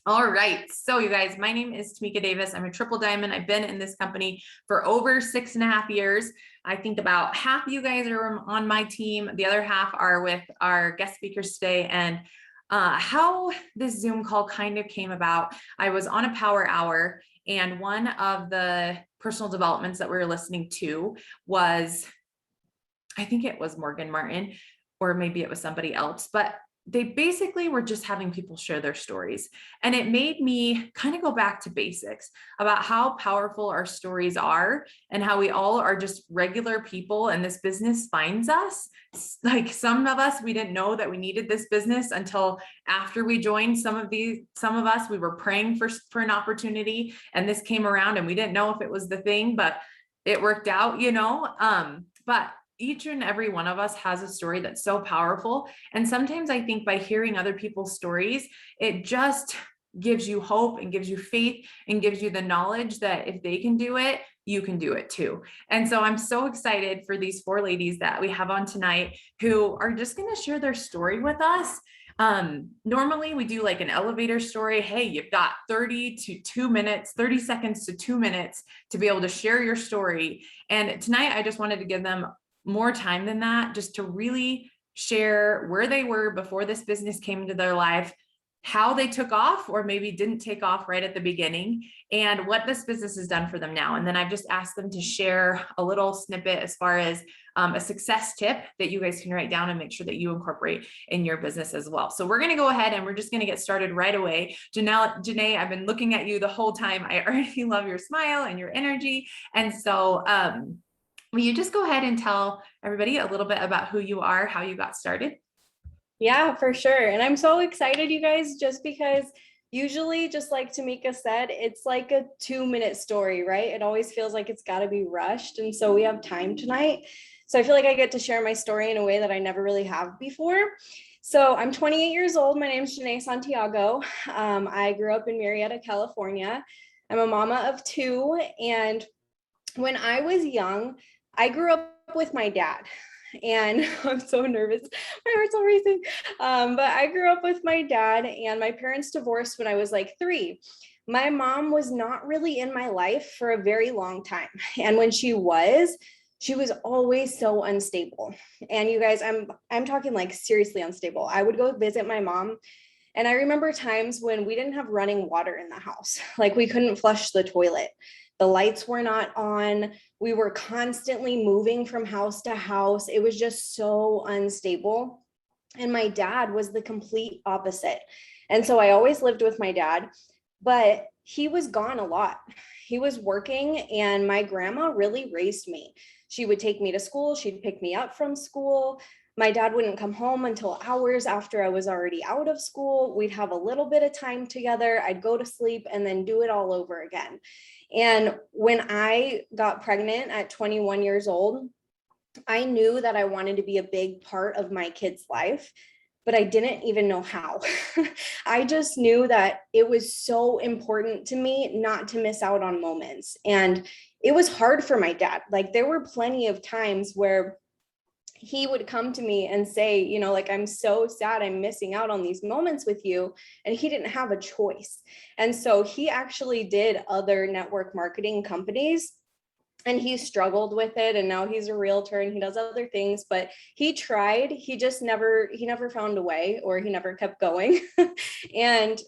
All right. So you guys, my name is Tamika Davis. I'm a triple diamond. I've been in this company for over 6.5 years. I think about half of you guys are on my team. The other half are with our guest speakers today. And how this Zoom call kind of came about, I was on a power hour, and one of the personal developments that we were listening to was, I think it was Morgan Martin, or maybe it was somebody else, but they basically were just having people share their stories. And it made me kind of go back to basics about how powerful our stories are and how we all are just regular people. And this business finds us. Like some of us, we didn't know that we needed this business until after we joined. Some of us, we were praying for an opportunity, and this came around and we didn't know if it was the thing, but it worked out, but each and every one of us has a story that's so powerful. And sometimes I think by hearing other people's stories, it just gives you hope and gives you faith and gives you the knowledge that if they can do it, you can do it too. And so I'm so excited for these 4 ladies that we have on tonight who are just going to share their story with us. Normally we do like an elevator story. Hey, you've got 30 seconds to 2 minutes to be able to share your story. And tonight I just wanted to give them more time than that, just to really share where they were before this business came into their life, how they took off or maybe didn't take off right at the beginning, and what this business has done for them now. And then I've just asked them to share a little snippet as far as a success tip that you guys can write down and make sure that you incorporate in your business as well. So we're going to go ahead and we're just going to get started right away. Jenae, I've been looking at you the whole time. I already love your smile and your energy. And so, will you just go ahead and tell everybody a little bit about who you are, how you got started? Yeah, for sure. And I'm so excited, you guys, just because usually, just like Tamika said, it's like a 2-minute story, right? It always feels like it's got to be rushed. And so we have time tonight. So I feel like I get to share my story in a way that I never really have before. So I'm 28 years old. My name is Jenae Santiago. I grew up in Murrieta, California. I'm a mama of 2. And when I was young, I grew up with my dad, and I'm so nervous. My heart's all racing. But I grew up with my dad, and my parents divorced when I was like 3. My mom was not really in my life for a very long time. And when she was always so unstable. And you guys, I'm talking like seriously unstable. I would go visit my mom, and I remember times when we didn't have running water in the house. Like we couldn't flush the toilet. The lights were not on. We were constantly moving from house to house. It was just so unstable. And my dad was the complete opposite. And so I always lived with my dad, but he was gone a lot. He was working, and my grandma really raised me. She would take me to school. She'd pick me up from school. My dad wouldn't come home until hours after I was already out of school. We'd have a little bit of time together. I'd go to sleep and then do it all over again. And when I got pregnant at 21 years old, I knew that I wanted to be a big part of my kid's life, but I didn't even know how. I just knew that it was so important to me not to miss out on moments. And it was hard for my dad. Like there were plenty of times where he would come to me and say, like, I'm so sad I'm missing out on these moments with you. And he didn't have a choice. And so he actually did other network marketing companies, and he struggled with it. And now he's a realtor and he does other things, but he tried, he never found a way, or he never kept going. And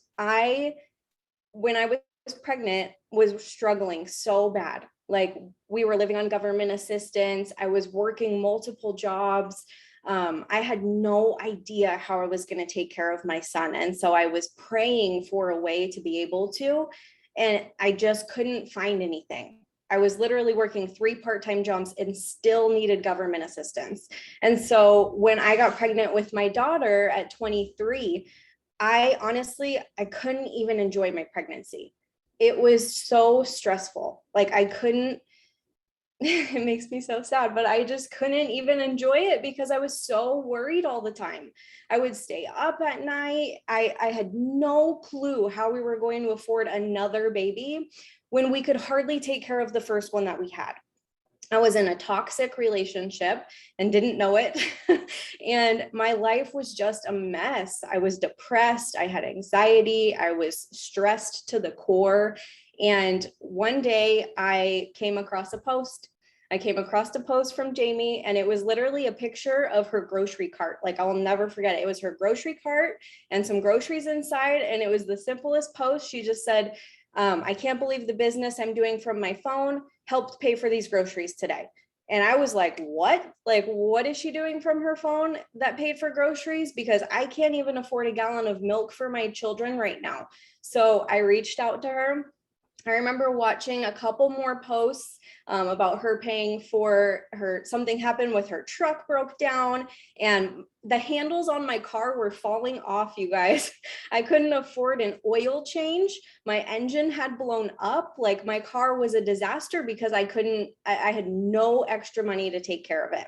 when I was pregnant, was struggling so bad. Like we were living on government assistance. I was working multiple jobs. I had no idea how I was going to take care of my son. And so I was praying for a way to be able to, and I just couldn't find anything. I was literally working 3 part-time jobs and still needed government assistance. And so when I got pregnant with my daughter at 23, I couldn't even enjoy my pregnancy. It was so stressful. Like I couldn't, it makes me so sad, but I just couldn't even enjoy it because I was so worried all the time. I would stay up at night. I had no clue how we were going to afford another baby when we could hardly take care of the first one that we had. I was in a toxic relationship and didn't know it. And my life was just a mess. I was depressed. I had anxiety. I was stressed to the core. And one day I came across a post. I came across a post from Jaime, and it was literally a picture of her grocery cart. Like, I'll never forget it. It was her grocery cart and some groceries inside. And it was the simplest post. She just said, I can't believe the business I'm doing from my phone helped pay for these groceries today. And I was like, what? Like, what is she doing from her phone that paid for groceries? Because I can't even afford a gallon of milk for my children right now. So I reached out to her. I remember watching a couple more posts about her paying for her, something happened with her truck broke down and the handles on my car were falling off, you guys. I couldn't afford an oil change. My engine had blown up. Like, my car was a disaster because I had no extra money to take care of it.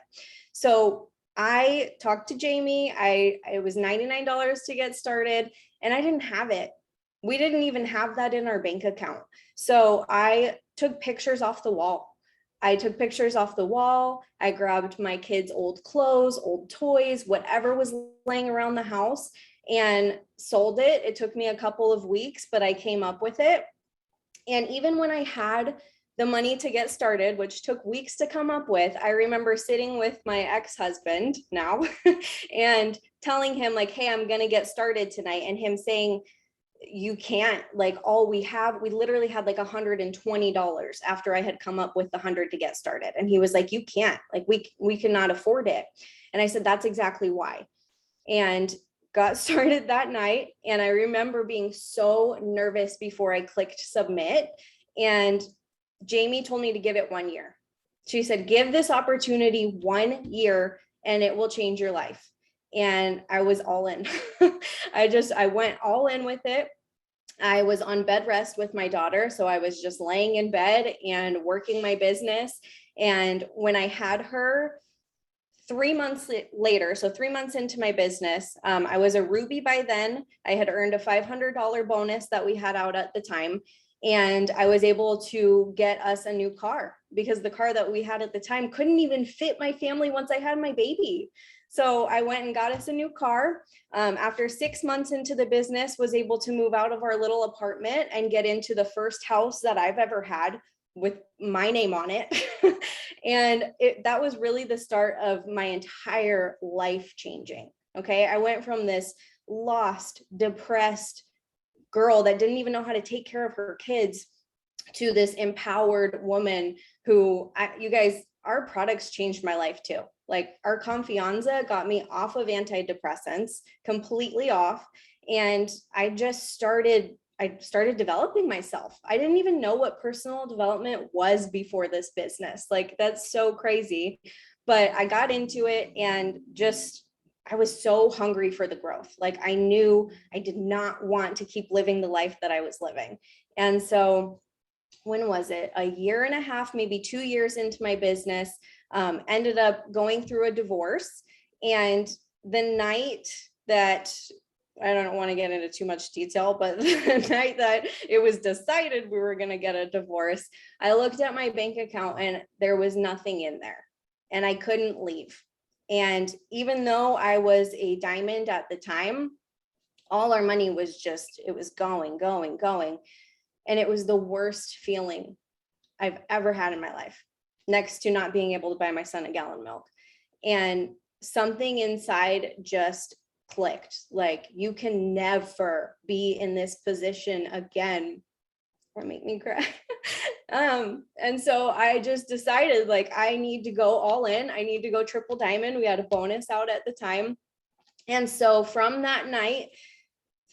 So I talked to Jaime. It was $99 to get started, and I didn't have it. We didn't even have that in our bank account. So I took pictures off the wall. I grabbed my kids' old clothes, old toys, whatever was laying around the house, and sold it. It took me a couple of weeks, but I came up with it. And even when I had the money to get started, which took weeks to come up with, I remember sitting with my ex-husband now and telling him, like, hey, I'm going to get started tonight. And him saying, you can't, like, we literally had like $120 after I had come up with the 100 to get started. And he was like, you can't, like, we cannot afford it. And I said, that's exactly why. And got started that night. And I remember being so nervous before I clicked submit. And Jaime told me to give it 1 year. She said, give this opportunity 1 year and it will change your life. And I was all in. I went all in with it. I was on bed rest with my daughter. So I was just laying in bed and working my business. And when I had her 3 months later, so 3 months into my business, I was a Ruby by then. I had earned a $500 bonus that we had out at the time. And I was able to get us a new car because the car that we had at the time couldn't even fit my family once I had my baby. So I went and got us a new car. After 6 months into the business, was able to move out of our little apartment and get into the first house that I've ever had with my name on it. And that was really the start of my entire life changing. Okay. I went from this lost, depressed girl that didn't even know how to take care of her kids to this empowered woman who, you guys, our products changed my life too. Like, our Confianza got me off of antidepressants, completely off. And I started developing myself. I didn't even know what personal development was before this business. Like, that's so crazy. But I got into it and I was so hungry for the growth. Like, I knew I did not want to keep living the life that I was living. And so when was it? A year and a half, maybe 2 years into my business, ended up going through a divorce. And the night that, I don't want to get into too much detail, but the night that it was decided we were going to get a divorce, I looked at my bank account and there was nothing in there and I couldn't leave. And even though I was a diamond at the time, all our money was it was going. And it was the worst feeling I've ever had in my life, next to not being able to buy my son a gallon of milk. And something inside just clicked. Like, you can never be in this position again. Or make me cry. And so I just decided, like, I need to go all in. I need to go triple diamond. We had a bonus out at the time. And so from that night,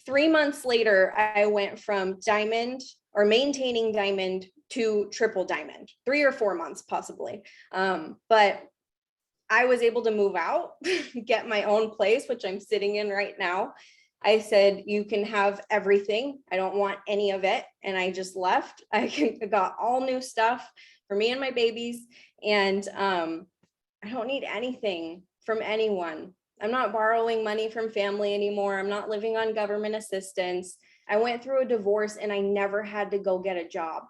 3 months later, I went from diamond or maintaining diamond to triple diamond, 3 or 4 months possibly. But I was able to move out, get my own place, which I'm sitting in right now. I said, you can have everything. I don't want any of it. And I just left. I got all new stuff for me and my babies. And I don't need anything from anyone. I'm not borrowing money from family anymore. I'm not living on government assistance. I went through a divorce and I never had to go get a job.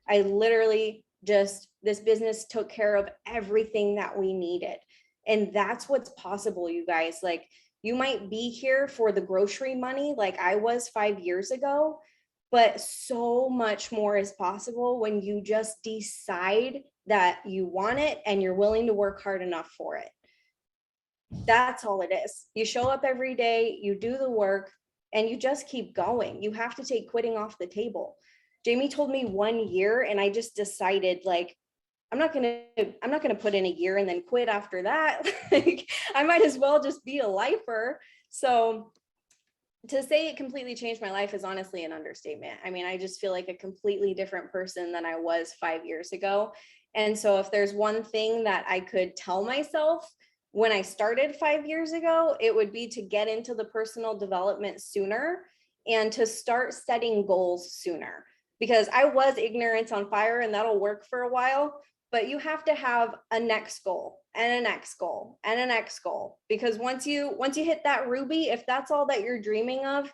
I literally just this business took care of everything that we needed. And that's what's possible, you guys. Like, you might be here for the grocery money like I was 5 years ago, but so much more is possible when you just decide that you want it and you're willing to work hard enough for it. That's all it is. You show up every day, you do the work, and you just keep going. You have to take quitting off the table. Jaime told me 1 year, and I just decided, like, I'm not gonna put in a year and then quit after that. Like, I might as well just be a lifer. So to say it completely changed my life is honestly an understatement. I mean, I just feel like a completely different person than I was 5 years ago. And so if there's one thing that I could tell myself when I started 5 years ago, it would be to get into the personal development sooner and to start setting goals sooner. Because I was ignorance on fire, and that'll work for a while, but you have to have a next goal and a next goal and a next goal. Because once you hit that ruby, if that's all that you're dreaming of,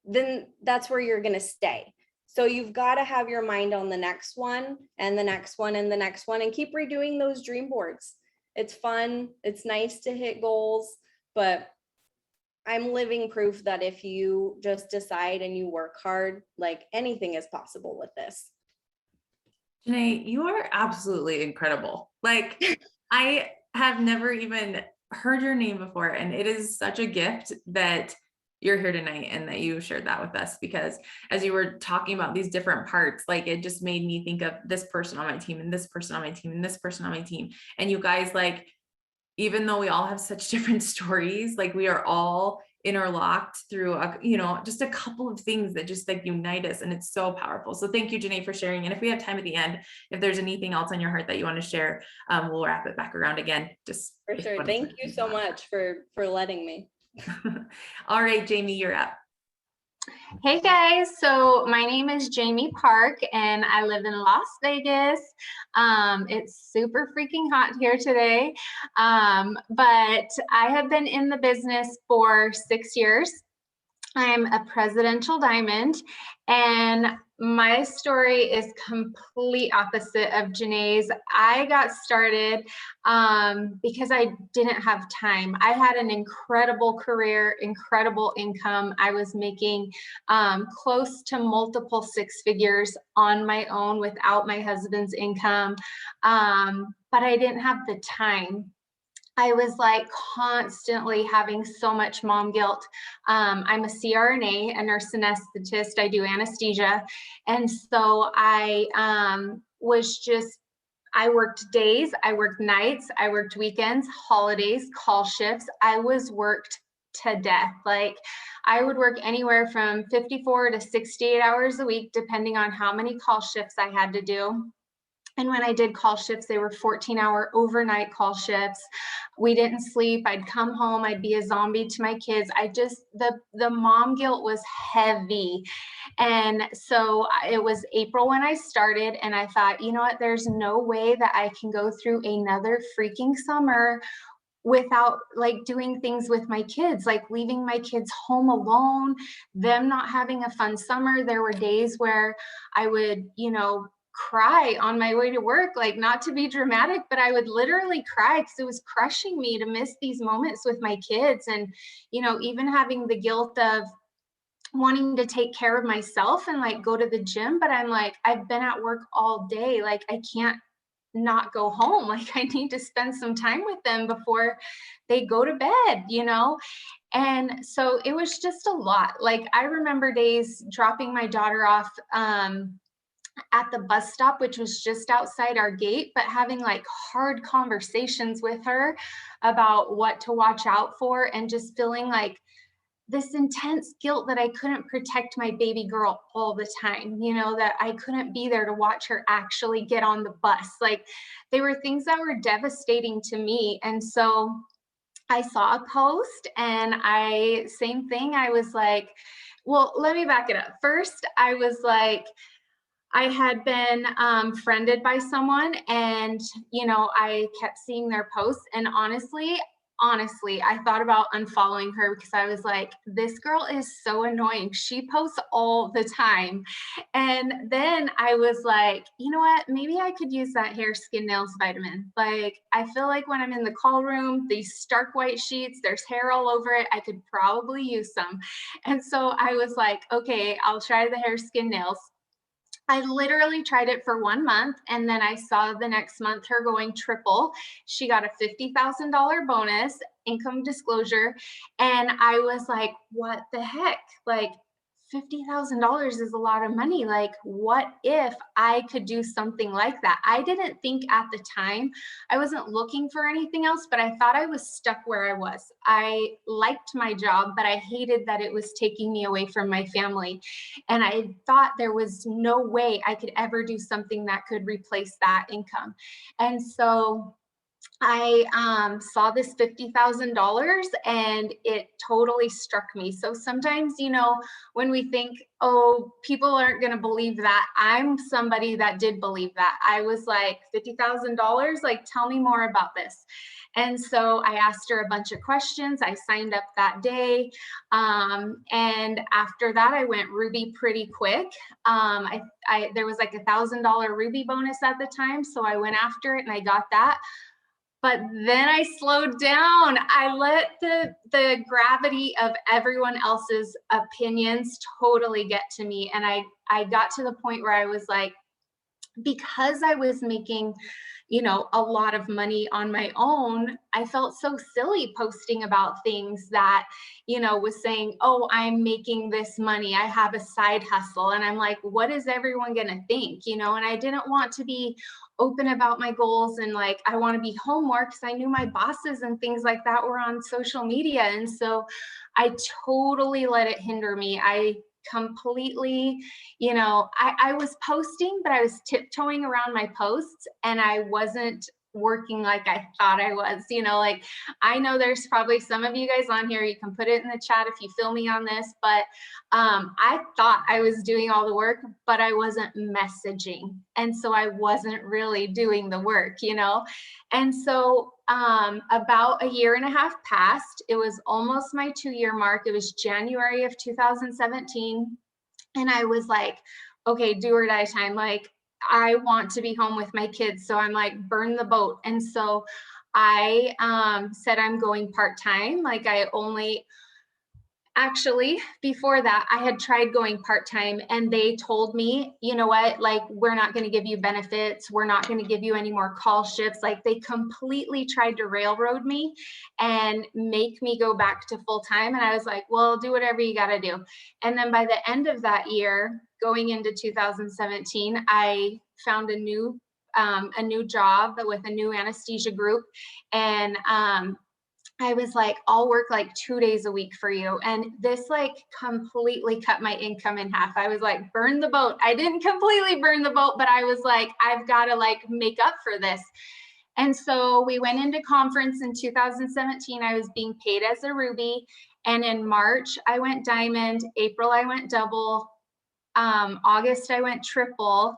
then that's where you're going to stay. So you've got to have your mind on the next one and the next one and the next one, and keep redoing those dream boards. It's fun. It's nice to hit goals, but I'm living proof that if you just decide and you work hard, like, anything is possible with this. Jenae, you are absolutely incredible. Like, I have never even heard your name before, and it is such a gift that you're here tonight and that you shared that with us, because as you were talking about these different parts, like, it just made me think of this person on my team and this person on my team and this person on my team. And you guys, like, even though we all have such different stories, like, we are all interlocked through just a couple of things that just like unite us, and it's so powerful. So thank you, Jenae, for sharing. And if we have time at the end, if there's anything else on your heart that you want to share, we'll wrap it back around again. Just for sure. Thank you so much for letting me. All right, Jaime, you're up. Hey guys, so my name is Jaime Park and I live in Las Vegas. It's super freaking hot here today, but I have been in the business for 6 years. I'm a presidential diamond, and my story is complete opposite of Jenae's. I got started because I didn't have time. I had an incredible career, incredible income. I was making close to multiple six figures on my own without my husband's income, but I didn't have the time. I was like constantly having so much mom guilt. I'm a CRNA, a nurse anesthetist. I do anesthesia. And so I worked days, I worked nights, I worked weekends, holidays, call shifts. I was worked to death. Like, I would work anywhere from 54 to 68 hours a week, depending on how many call shifts I had to do. And when I did call shifts, they were 14-hour overnight call shifts. We didn't sleep. I'd come home. I'd be a zombie to my kids. The mom guilt was heavy. And so it was April when I started, and I thought, you know what, there's no way that I can go through another freaking summer without like doing things with my kids, like leaving my kids home alone, them not having a fun summer. There were days where I would, cry on my way to work, like, not to be dramatic, but I would literally cry because it was crushing me to miss these moments with my kids. And, even having the guilt of wanting to take care of myself and like go to the gym, but I'm like, I've been at work all day. Like, I can't not go home. Like, I need to spend some time with them before they go to bed, And so it was just a lot. Like, I remember days dropping my daughter off, at the bus stop, which was just outside our gate, but having like hard conversations with her about what to watch out for, and just feeling like this intense guilt that I couldn't protect my baby girl all the time, that I couldn't be there to watch her actually get on the bus. Like, they were things that were devastating to me. And so I saw a post, and same thing. I was like, well, let me back it up. First, I was like, I had been friended by someone, and, I kept seeing their posts. And honestly, honestly, I thought about unfollowing her because I was like, this girl is so annoying. She posts all the time. And then I was like, you know what? Maybe I could use that hair, skin, nails vitamin. Like, I feel like when I'm in the call room, these stark white sheets, there's hair all over it. I could probably use some. And so I was like, okay, I'll try the hair, skin, nails. I literally tried it for 1 month, and then I saw the next month her going triple. She got a $50,000 bonus, income disclosure, and I was like, what the heck? Like, $50,000 is a lot of money. Like, what if I could do something like that? I didn't think at the time, I wasn't looking for anything else, but I thought I was stuck where I was. I liked my job, but I hated that it was taking me away from my family. And I thought there was no way I could ever do something that could replace that income. And so I saw this $50,000 and it totally struck me. So sometimes, you know, when we think, oh, people aren't going to believe that, I'm somebody that did believe that. I was like, $50,000, like, tell me more about this. And so I asked her a bunch of questions. I signed up that day. And after that, I went Ruby pretty quick. There was like $1,000 Ruby bonus at the time. So I went after it and I got that. But then I slowed down. I let the gravity of everyone else's opinions totally get to me. And I got to the point where I was like, because I was making, you know, a lot of money on my own, I felt so silly posting about things that, you know, was saying, oh, I'm making this money, I have a side hustle. And I'm like, what is everyone going to think? You know, and I didn't want to be open about my goals and like, I want to be home more because I knew my bosses and things like that were on social media. And so I totally let it hinder me. I completely, you know, I was posting, but I was tiptoeing around my posts and I wasn't working like I thought I was, you know, like I know there's probably some of you guys on here, you can put it in the chat if you feel me on this, but I thought I was doing all the work, but I wasn't messaging. And so I wasn't really doing the work, you know? And so about 1.5 years passed. It was almost my 2-year mark. It was January of 2017. And I was like, okay, do or die time. Like, I want to be home with my kids. So I'm like, burn the boat. And so I said, I'm going part-time. Like actually, before that, I had tried going part-time and they told me, you know what, like, we're not going to give you benefits. We're not going to give you any more call shifts. Like, they completely tried to railroad me and make me go back to full-time. And I was like, well, do whatever you got to do. And then by the end of that year, going into 2017, I found a new job with a new anesthesia group. And I was like, I'll work like 2 days a week for you. And this like completely cut my income in half. I was like, burn the boat. I didn't completely burn the boat, but I was like, I've got to like make up for this. And so we went into conference in 2017. I was being paid as a Ruby. And in March, I went diamond. April, I went double. August, I went triple.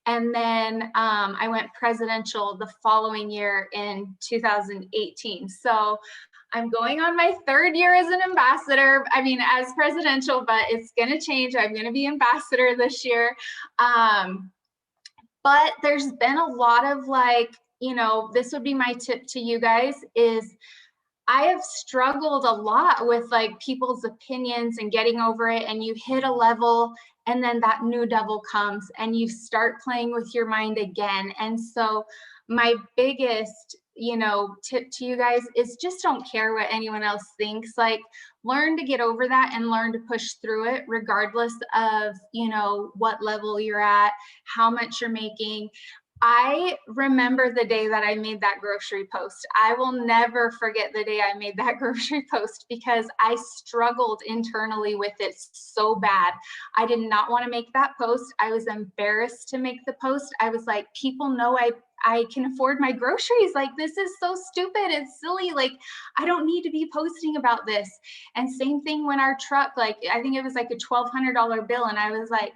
And then I went presidential the following year in 2018. So I'm going on my 3rd year as an ambassador. I mean, as presidential, but it's going to change. I'm going to be ambassador this year. But there's been a lot of like, you know, this would be my tip to you guys is I have struggled a lot with like people's opinions and getting over it. And you hit a level and then that new devil comes and you start playing with your mind again. And so my biggest, you know, tip to you guys is just don't care what anyone else thinks. Like, learn to get over that and learn to push through it regardless of, you know, what level you're at, how much you're making. I remember the day that I made that grocery post. I will never forget the day I made that grocery post because I struggled internally with it so bad. I did not want to make that post. I was embarrassed to make the post. I was like, people know I can afford my groceries. Like, this is so stupid. It's silly. Like, I don't need to be posting about this. And same thing when our truck, like, I think it was like a $1,200 bill. And I was like,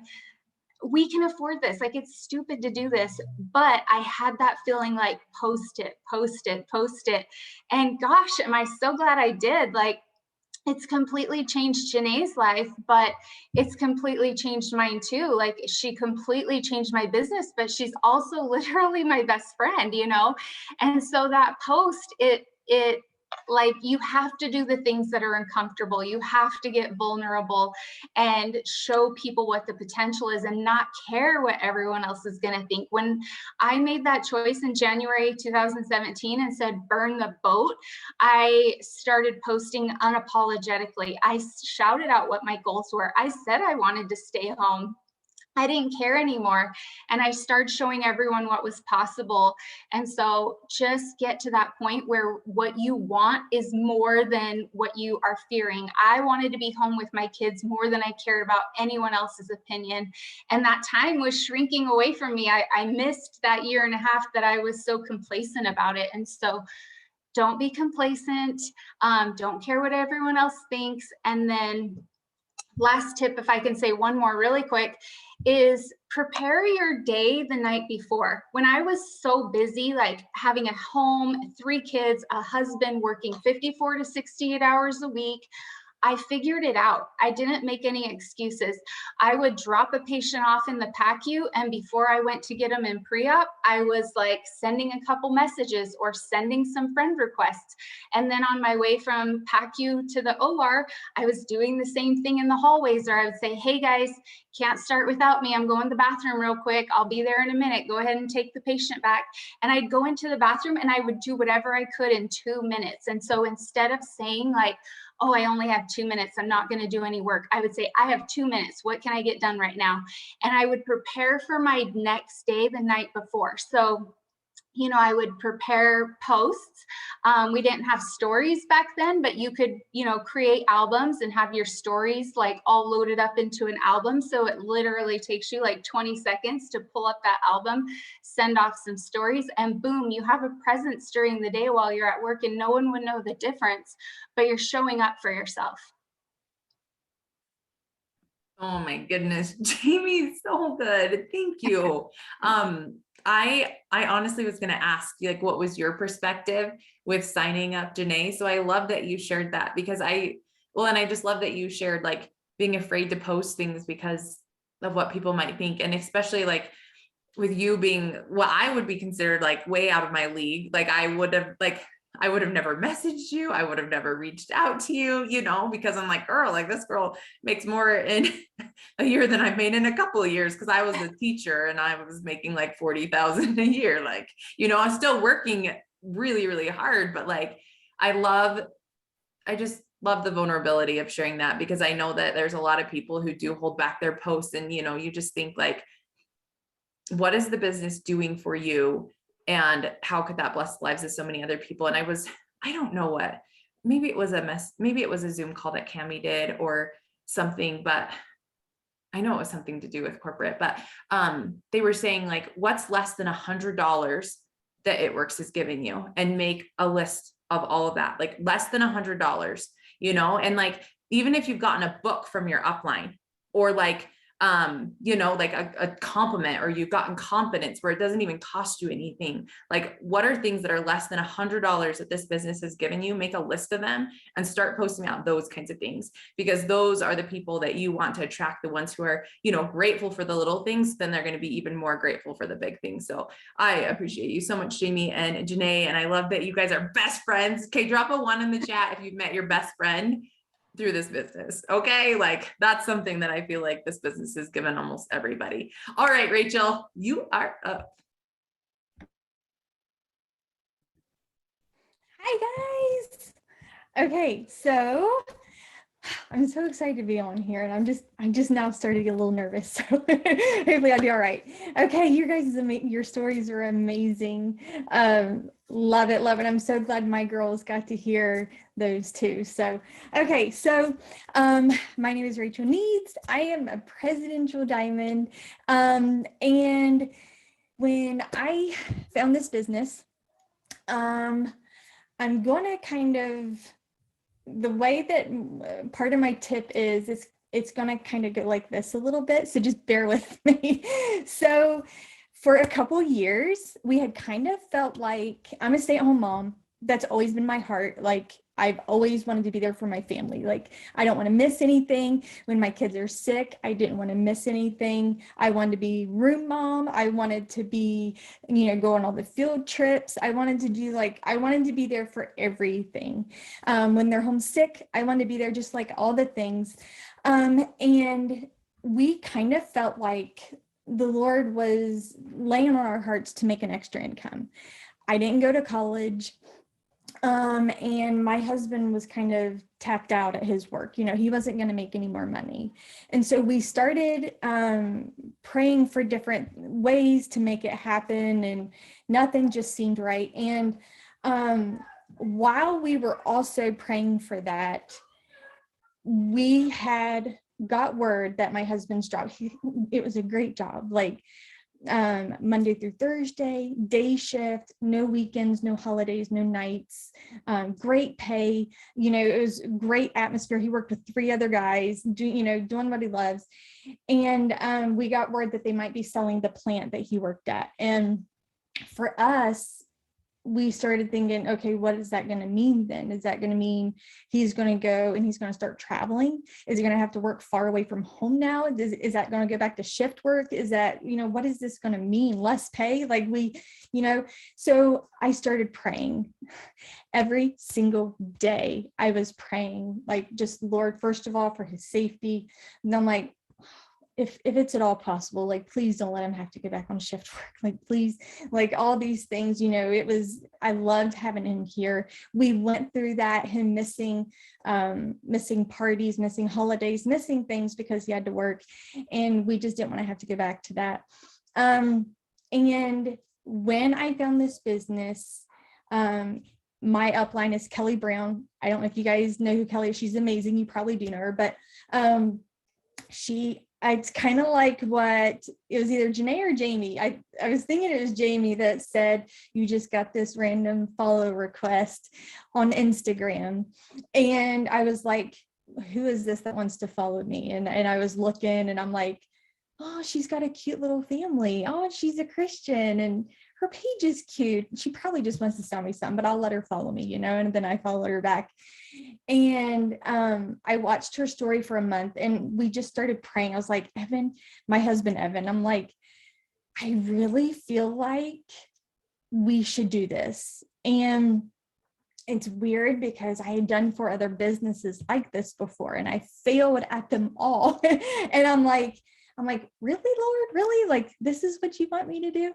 we can afford this. Like, it's stupid to do this. But I had that feeling like, post it, post it, post it. And gosh, am I so glad I did. Like, it's completely changed Jenae's life, but it's completely changed mine too. Like, she completely changed my business, but she's also literally my best friend, you know? And so that post, it like, you have to do the things that are uncomfortable. You have to get vulnerable and show people what the potential is and not care what everyone else is going to think. When I made that choice in January 2017 and said, burn the boat, I started posting unapologetically. I shouted out what my goals were. I said I wanted to stay home. I didn't care anymore. And I started showing everyone what was possible. And so just get to that point where what you want is more than what you are fearing. I wanted to be home with my kids more than I cared about anyone else's opinion. And that time was shrinking away from me. I missed that year and a half that I was so complacent about it. And so don't be complacent. Don't care what everyone else thinks. And then last tip, if I can say one more really quick, is prepare your day the night before. When I was so busy, like having a home, 3 kids, a husband, working 54 to 68 hours a week, I figured it out. I didn't make any excuses. I would drop a patient off in the PACU, and before I went to get them in pre-op, I was like sending a couple messages or sending some friend requests. And then on my way from PACU to the OR, I was doing the same thing in the hallways, or I would say, hey guys, can't start without me. I'm going to the bathroom real quick. I'll be there in a minute. Go ahead and take the patient back. And I'd go into the bathroom and I would do whatever I could in 2 minutes. And so instead of saying like, oh, I only have 2 minutes, I'm not going to do any work, I would say, I have 2 minutes. What can I get done right now? And I would prepare for my next day the night before. So, you know, I would prepare posts. We didn't have stories back then, but you could, you know, create albums and have your stories like all loaded up into an album. So it literally takes you like 20 seconds to pull up that album, send off some stories, and boom, you have a presence during the day while you're at work, and no one would know the difference, but you're showing up for yourself. Oh my goodness, Jamie, so good. Thank you. I honestly was going to ask you, like, what was your perspective with signing up Jenae? So I love that you shared that, because and I just love that you shared like being afraid to post things because of what people might think. And especially like with you being what I would be considered like way out of my league. Like I would have never messaged you. I would have never reached out to you, you know, because I'm like, girl, like this girl makes more in a year than I've made in a couple of years. Because I was a teacher and I was making like 40,000 a year. Like, you know, I'm still working really, really hard, but like, I just love the vulnerability of sharing that, because I know that there's a lot of people who do hold back their posts, and, you know, you just think like, what is the business doing for you? And how could that bless the lives of so many other people? And I don't know what, maybe it was a Zoom call that Cami did or something, but I know it was something to do with corporate, but they were saying like, what's less than $100 that It Works is giving you, and make a list of all of that, like less than $100, you know? And like, even if you've gotten a book from your upline, or like, you know, like a compliment, or you've gotten confidence where it doesn't even cost you anything. Like, what are things that are less than $100 that this business has given you? Make a list of them and start posting out those kinds of things, because those are the people that you want to attract, the ones who are, you know, grateful for the little things. Then they're going to be even more grateful for the big things. So I appreciate you so much, Jamie and Jenae. And I love that you guys are best friends. Okay. Drop a 1 in the chat if you've met your best friend through this business. Okay. Like, that's something that I feel like this business has given almost everybody. All right, Rachael, you are up. Hi guys. Okay, so I'm so excited to be on here, and I'm just now starting to get a little nervous. So hopefully I'll be all right. Okay, your stories are amazing. Love it, love it. I'm so glad my girls got to hear those too. So okay, so my name is Rachael Needs. I am a presidential diamond, and when I found this business, I'm gonna kind of, the way that part of my tip is it's going to kind of go like this a little bit. So just bear with me. So for a couple years, we had kind of felt like I'm a stay-at-home mom. That's always been my heart. Like I've always wanted to be there for my family. Like I don't want to miss anything. When my kids are sick, I didn't want to miss anything. I wanted to be room mom. I wanted to be, go on all the field trips. I wanted to be there for everything. When they're homesick, I wanted to be there, just like all the things. And we kind of felt like the Lord was laying on our hearts to make an extra income. I didn't go to college. And my husband was kind of tapped out at his work. He wasn't going to make any more money. And so we started praying for different ways to make it happen, and nothing just seemed right. And while we were also praying for that, we had got word that my husband's job, it was a great job, like Monday through Thursday, day shift, no weekends, no holidays, no nights, great pay, it was great atmosphere. He worked with 3 other guys, doing what he loves. And we got word that they might be selling the plant that he worked at. And for us, we started thinking, okay, what is that going to mean then? Is that going to mean he's going to go and he's going to start traveling? Is he going to have to work far away from home now? Is that going to go back to shift work? Is that, what is this going to mean? Less pay? Like so I started praying every single day. I was praying, like, just Lord, first of all, for his safety. And I'm like, if it's at all possible, like, please don't let him have to go back on shift work. Like, please, like all these things, I loved having him here. We went through that, him missing parties, missing holidays, missing things because he had to work. And we just didn't want to have to go back to that. And when I found this business, my upline is Kelly Brown. I don't know if you guys know who Kelly is. She's amazing. You probably do know her, but it's kind of like what it was, either Jenae or Jaime. I was thinking it was Jaime that said, you just got this random follow request on Instagram. And I was like, who is this that wants to follow me? And I was looking and I'm like, oh, she's got a cute little family. Oh, she's a Christian and her page is cute. She probably just wants to sell me something, but I'll let her follow me, and then I followed her back. And I watched her story for a month and we just started praying. I was like, Evan, my husband, Evan, I'm like, I really feel like we should do this. And it's weird because I had done 4 other businesses like this before and I failed at them all. And I'm like, really, Lord, really? Like, this is what you want me to do?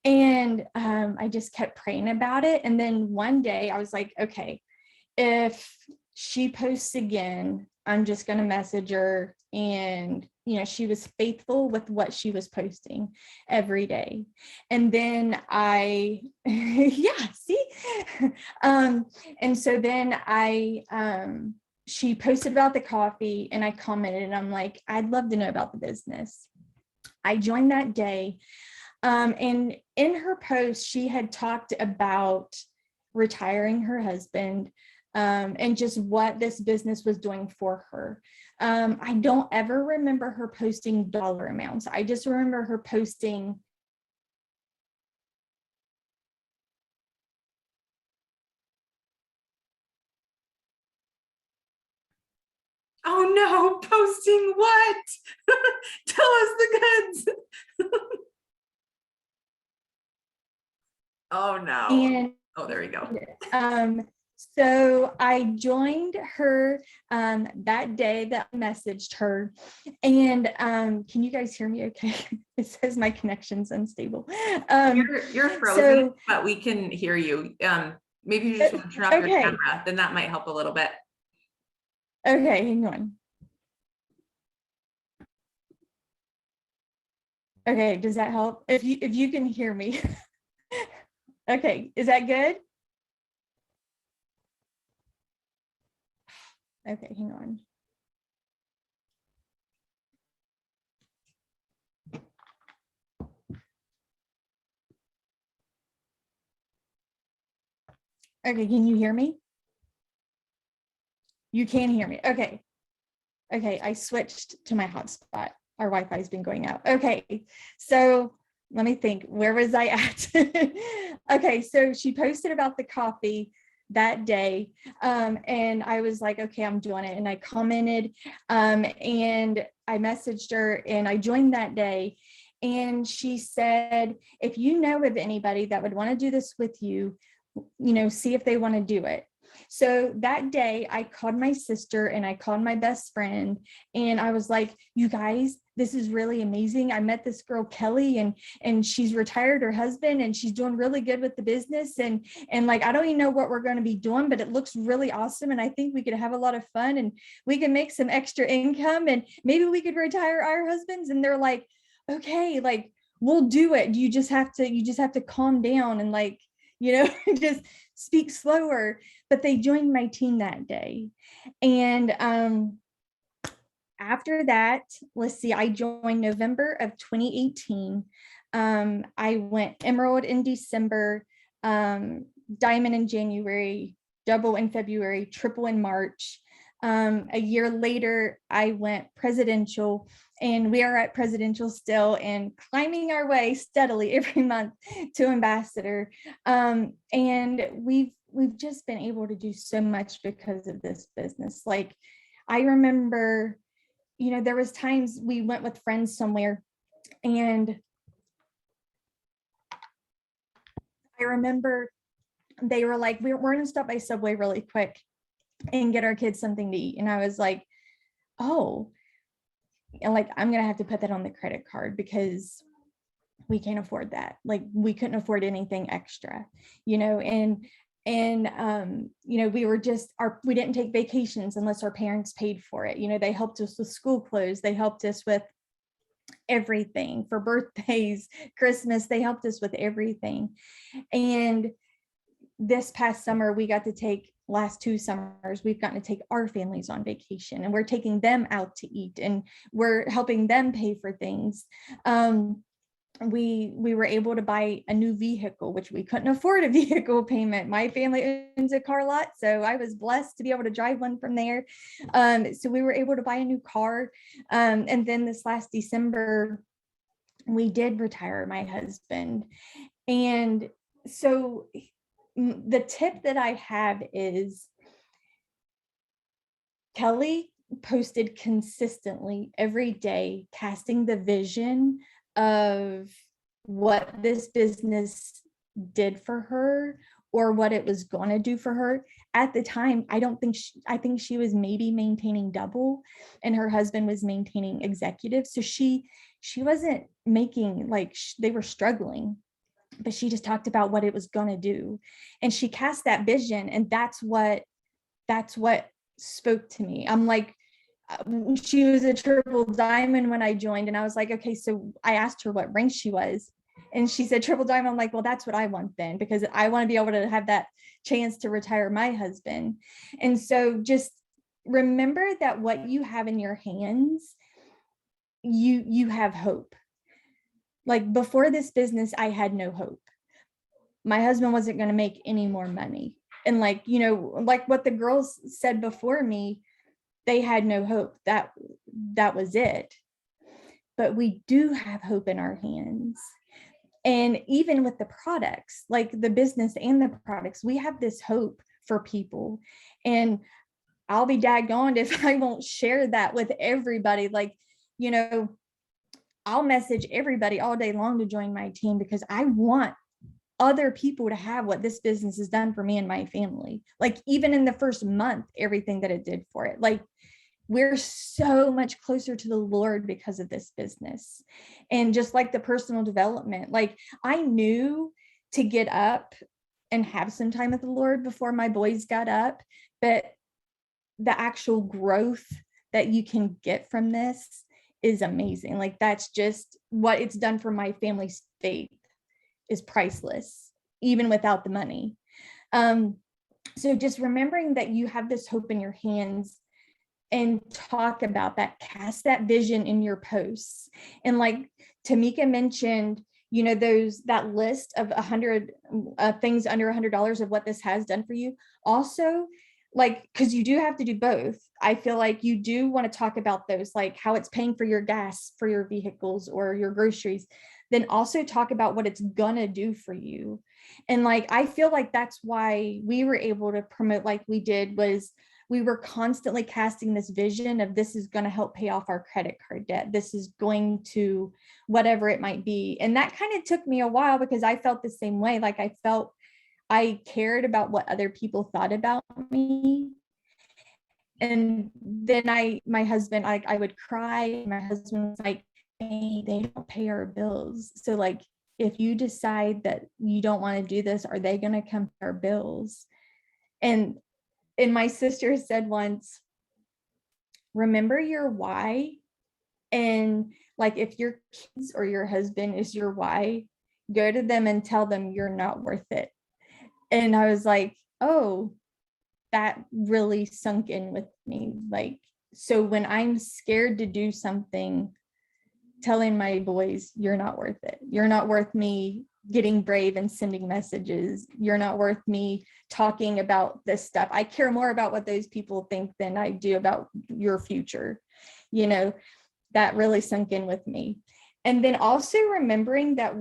And I just kept praying about it. And then one day I was like, okay, if she posts again, I'm just going to message her. And, she was faithful with what she was posting every day. And then yeah, see? And so then she posted about the coffee and I commented and I'm like, I'd love to know about the business. I joined that day. And in her post, she had talked about retiring her husband, and just what this business was doing for her. I don't ever remember her posting dollar amounts. I just remember her posting Oh no, posting what? Tell us the goods. Oh no. and Oh, there we go. So I joined her that day that I messaged her. And can you guys hear me okay? It says my connection's unstable. You're frozen, but we can hear you. Maybe you just want to turn off your camera, then that might help a little bit. Okay, hang on. Okay, does that help? If you can hear me. Okay, is that good? Okay, hang on. Okay, can you hear me? You can hear me. Okay. Okay, I switched to my hotspot. Our Wi-Fi has been going out. Okay, so let me think. Where was I at? Okay, so she posted about the coffee that day, and I was like, okay, I'm doing it. And I commented, and I messaged her, and I joined that day. And she said, if you know of anybody that would want to do this with you, see if they want to do it. So that day I called my sister and I called my best friend, and I was like, you guys, this is really amazing. I met this girl, Kelly, and she's retired her husband, and she's doing really good with the business. And like, I don't even know what we're going to be doing, but it looks really awesome. And I think we could have a lot of fun, and we can make some extra income, and maybe we could retire our husbands. And they're like, okay, like, we'll do it. You just have to calm down and like, just speak slower. But they joined my team that day. And after that, let's see, I joined November of 2018. I went Emerald in December, Diamond in January, Double in February, Triple in March. A year later, I went Presidential, and we are at Presidential still and climbing our way steadily every month to Ambassador. And we've just been able to do so much because of this business. Like, I remember, there was times we went with friends somewhere, and I remember they were like, we're going to stop by Subway really quick and get our kids something to eat. And I was like, oh, and like, I'm going to have to put that on the credit card because we can't afford that. Like, we couldn't afford anything extra, and we were we didn't take vacations unless our parents paid for it. They helped us with school clothes. They helped us with everything for birthdays, Christmas. They helped us with everything. And this past summer, last 2 summers, we've gotten to take our families on vacation, and we're taking them out to eat, and we're helping them pay for things. We were able to buy a new vehicle, which we couldn't afford a vehicle payment. My family owns a car lot, so I was blessed to be able to drive one from there. So we were able to buy a new car. And then this last December, we did retire my husband. And so the tip that I have is, Kelly posted consistently every day, casting the vision of what this business did for her or what it was going to do for her. At the time, I think she was maybe maintaining Double, and her husband was maintaining Executive. So she wasn't making, like, they were struggling, but she just talked about what it was going to do. And she cast that vision, and that's what spoke to me. I'm like, she was a Triple Diamond when I joined, and I was like, okay, so I asked her what rank she was, and she said Triple Diamond. I'm like, well, that's what I want then, because I want to be able to have that chance to retire my husband. And so just remember that what you have in your hands, you have hope. Like, before this business, I had no hope. My husband wasn't going to make any more money. And like, like what the girls said before me, they had no hope. That was it. But we do have hope in our hands. And even with the products, like the business and the products, we have this hope for people. And I'll be daggone if I won't share that with everybody. Like, I'll message everybody all day long to join my team, because I want other people to have what this business has done for me and my family. Like, even in the first month, everything that it did for it, like, we're so much closer to the Lord because of this business. And just like the personal development, like, I knew to get up and have some time with the Lord before my boys got up, but the actual growth that you can get from this is amazing. Like, that's just what it's done for my family's faith is priceless, even without the money. So just remembering that you have this hope in your hands, and talk about that, cast that vision in your posts. And like Tamika mentioned, that list of 100 things under $100 of what this has done for you. Also, like, because you do have to do both. I feel like you do want to talk about those, like how it's paying for your gas for your vehicles or your groceries, then also talk about what it's gonna do for you. And like, I feel like that's why we were able to promote like we did, was we were constantly casting this vision of this is going to help pay off our credit card debt. This is going to whatever it might be. And that kind of took me a while because I felt the same way. Like I felt I cared about what other people thought about me. And then my husband, I would cry. My husband was like, hey, they don't pay our bills. So like, if you decide that you don't want to do this, are they going to come pay our bills? And my sister said once, remember your why. And like, if your kids or your husband is your why, go to them and tell them you're not worth it. And I was like, oh, that really sunk in with me. Like, so when I'm scared to do something, telling my boys, you're not worth it. You're not worth me getting brave and sending messages. You're not worth me talking about this stuff. I care more about what those people think than I do about your future. You know, that really sunk in with me. And then also remembering that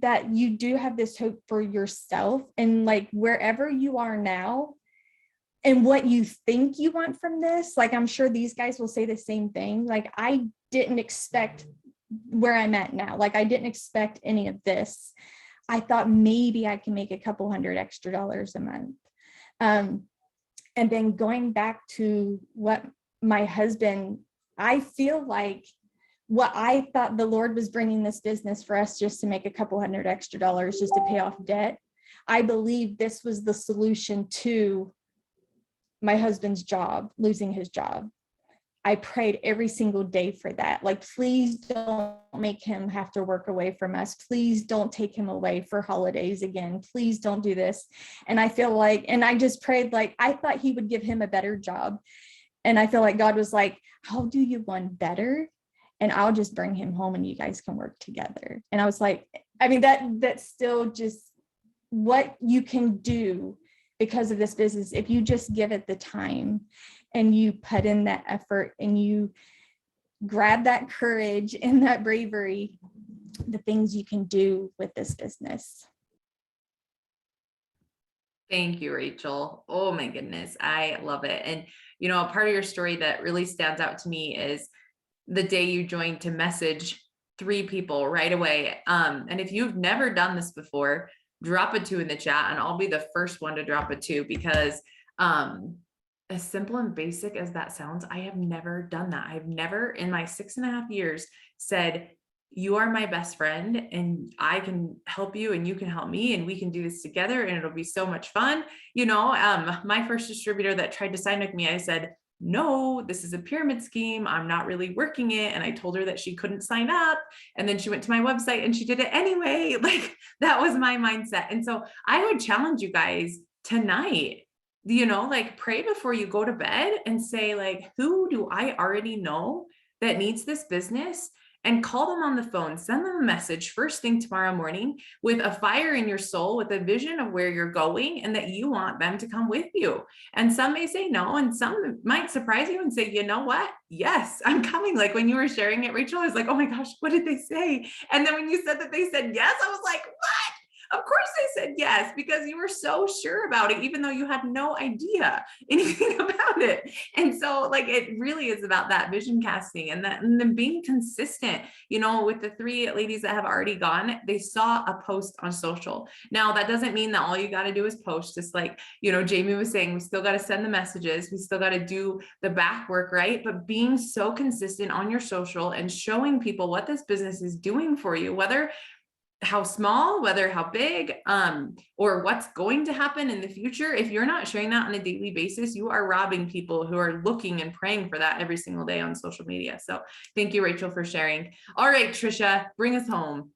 that you do have this hope for yourself, and like wherever you are now and what you think you want from this, like I'm sure these guys will say the same thing. Like I didn't expect where I'm at now. Like I didn't expect any of this. I thought maybe I can make a couple $100 extra a month. And then going back to what my husband, I feel like what I thought the Lord was bringing this business for us just to make a couple $100 extra just to pay off debt. I believe this was the solution to my husband's job, losing his job. I prayed every single day for that. Like, please don't make him have to work away from us. Please don't take him away for holidays again. Please don't do this. And I feel like, and I just prayed, like, I thought he would give him a better job. And I feel like God was like, I'll do you one better. And I'll just bring him home and you guys can work together. And I was like, I mean, that's still just what you can do because of this business. If you just give it the time and you put in that effort and you grab that courage and that bravery, the things you can do with this business. Thank you, Rachel. Oh my goodness. I love it. And, you know, a part of your story that really stands out to me is the day you joined to message 3 people right away. And if you've never done this before, drop a 2 in the chat and I'll be the first one to drop a 2 because, as simple and basic as that sounds, I have never done that. I've never in my 6.5 years said, you are my best friend and I can help you and you can help me and we can do this together and it'll be so much fun. You know, my first distributor that tried to sign with me, I said, no, this is a pyramid scheme. I'm not really working it. And I told her that she couldn't sign up. And then she went to my website and she did it anyway. Like that was my mindset. And so I would challenge you guys tonight, you know, like pray before you go to bed and say like, who do I already know that needs this business? And call them on the phone, send them a message first thing tomorrow morning with a fire in your soul, with a vision of where you're going and that you want them to come with you. And some may say no, and some might surprise you and say, you know what? Yes, I'm coming. Like when you were sharing it, Rachel, I was like, oh my gosh, what did they say? And then when you said that they said yes, I was like, what? Of course they said yes, because you were so sure about it, even though you had no idea anything about it. And so like, it really is about that vision casting and then being consistent, you know, with the 3 ladies that have already gone, they saw a post on social. Now that doesn't mean that all you got to do is post. Just like, you know, Jaime was saying, we still got to send the messages. We still got to do the back work, right? But being so consistent on your social and showing people what this business is doing for you, whether how small, whether how big, or what's going to happen in the future. If you're not sharing that on a daily basis, you are robbing people who are looking and praying for that every single day on social media. So thank you, Rachel, for sharing. All right, Tricia, bring us home.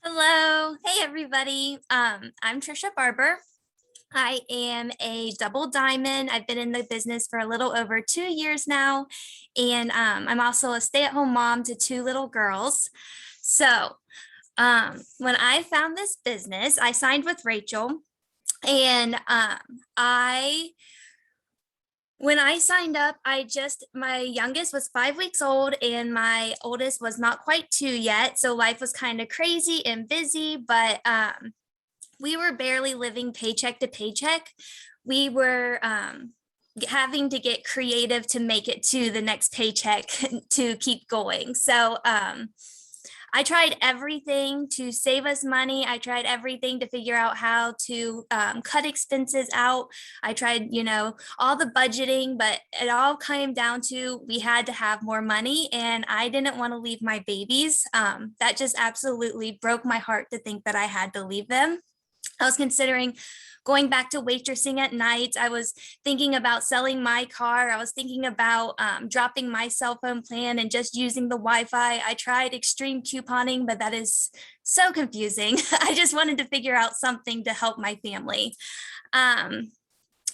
Hello. Hey, everybody. I'm Tricia Barber. I am a double diamond. I've been in the business for a little over 2 years now. And I'm also a stay-at-home mom to 2 little girls. So when I found this business, I signed with Rachael. And when I signed up, my youngest was 5 weeks old and my oldest was not quite 2 yet. So life was kind of crazy and busy, but we were barely living paycheck to paycheck. We were having to get creative to make it to the next paycheck to keep going. So I tried everything to save us money. I tried everything to figure out how to cut expenses out. I tried, all the budgeting, but it all came down to we had to have more money and I didn't want to leave my babies. That just absolutely broke my heart to think that I had to leave them. I was considering going back to waitressing at night. I was thinking about selling my car. I was thinking about dropping my cell phone plan and just using the Wi-Fi. I tried extreme couponing, but that is so confusing. I just wanted to figure out something to help my family.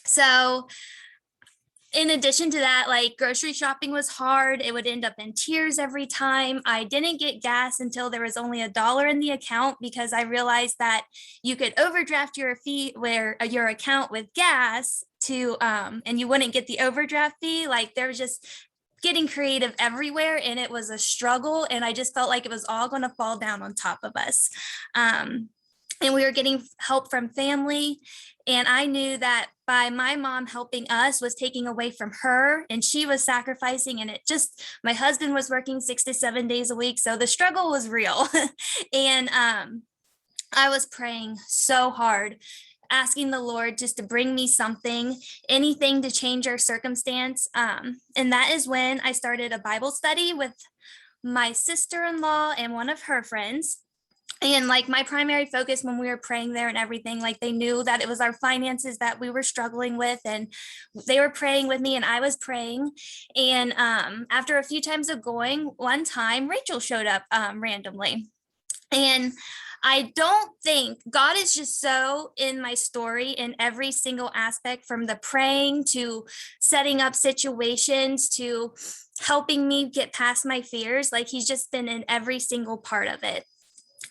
So in addition to that, like grocery shopping was hard. It would end up in tears every time. I didn't get gas until there was only $1 in the account because I realized that you could overdraft your your account with gas and you wouldn't get the overdraft fee. Like there was just getting creative everywhere and it was a struggle. And I just felt like it was all going to fall down on top of us. And we were getting help from family. And I knew that by my mom helping us was taking away from her and she was sacrificing and my husband was working 6 to 7 days a week. So the struggle was real. And I was praying so hard, asking the Lord just to bring me something, anything to change our circumstance. And that is when I started a Bible study with my sister-in-law and one of her friends. And like my primary focus when we were praying there and everything, like they knew that it was our finances that we were struggling with and they were praying with me and I was praying. And after a few times of going, one time Rachael showed up randomly. And I don't think God is just so in my story in every single aspect, from the praying to setting up situations to helping me get past my fears. Like he's just been in every single part of it.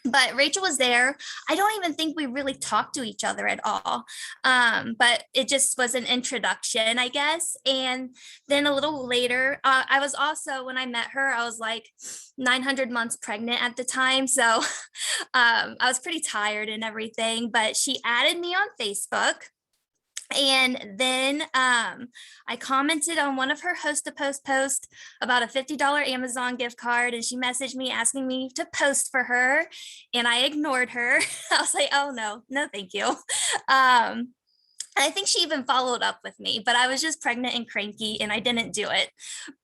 But Rachael was there. I don't even think we really talked to each other at all. But it just was an introduction, I guess. And then a little later, I was also, when I met her, I was like 900 months pregnant at the time. So I was pretty tired and everything, but she added me on Facebook. And then I commented on one of her host-to-post posts about a $50 Amazon gift card, and she messaged me asking me to post for her, and I ignored her. I was like, oh, no, thank you. I think she even followed up with me, but I was just pregnant and cranky and I didn't do it.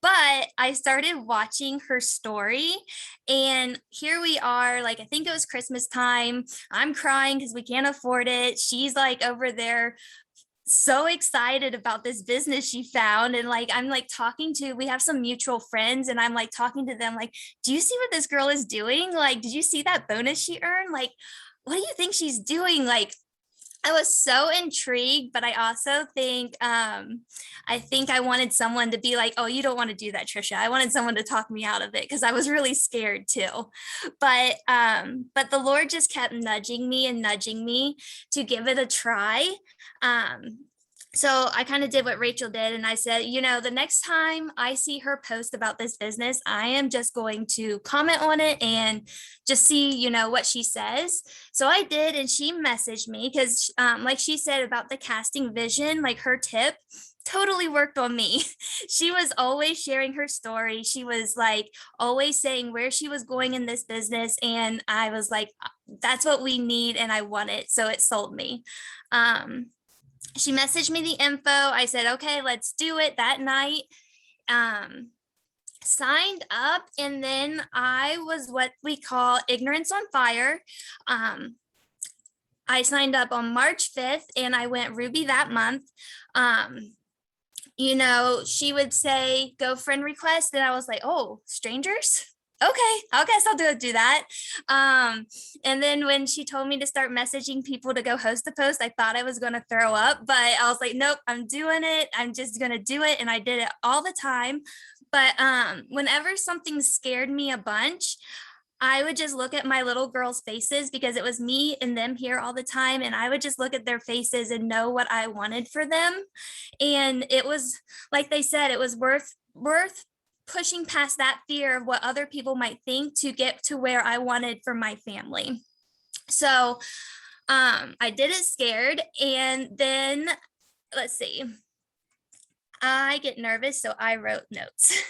But I started watching her story and here we are, like, I think it was Christmas time. I'm crying because we can't afford it. She's like over there so excited about this business she found. And like, I'm like we have some mutual friends and I'm like talking to them, like, do you see what this girl is doing? Like, did you see that bonus she earned? Like, what do you think she's doing? Like, I was so intrigued, but I also think, I wanted someone to be like, oh, you don't want to do that, Tricia. I wanted someone to talk me out of it because I was really scared too. But the Lord just kept nudging me to give it a try. So I kind of did what Rachael did. And I said, the next time I see her post about this business, I am just going to comment on it and just see, what she says. So I did. And she messaged me because like she said about the casting vision, like her tip totally worked on me. She was always sharing her story. She was like always saying where she was going in this business. And I was like, that's what we need. And I want it. So it sold me. She messaged me the info. I said, okay, let's do it that night. Signed up. And then I was what we call ignorance on fire. I signed up on March 5th and I went Ruby that month. She would say, go friend request. And I was like, oh, strangers? Okay, I guess I'll do that. And then when she told me to start messaging people to go host the post, I thought I was going to throw up, but I was like, nope, I'm doing it. I'm just going to do it. And I did it all the time. But whenever something scared me a bunch, I would just look at my little girls' faces because it was me and them here all the time. And I would just look at their faces and know what I wanted for them. And it was, like they said, it was worth pushing past that fear of what other people might think to get to where I wanted for my family. So I did it scared. And then let's see, I get nervous, so I wrote notes.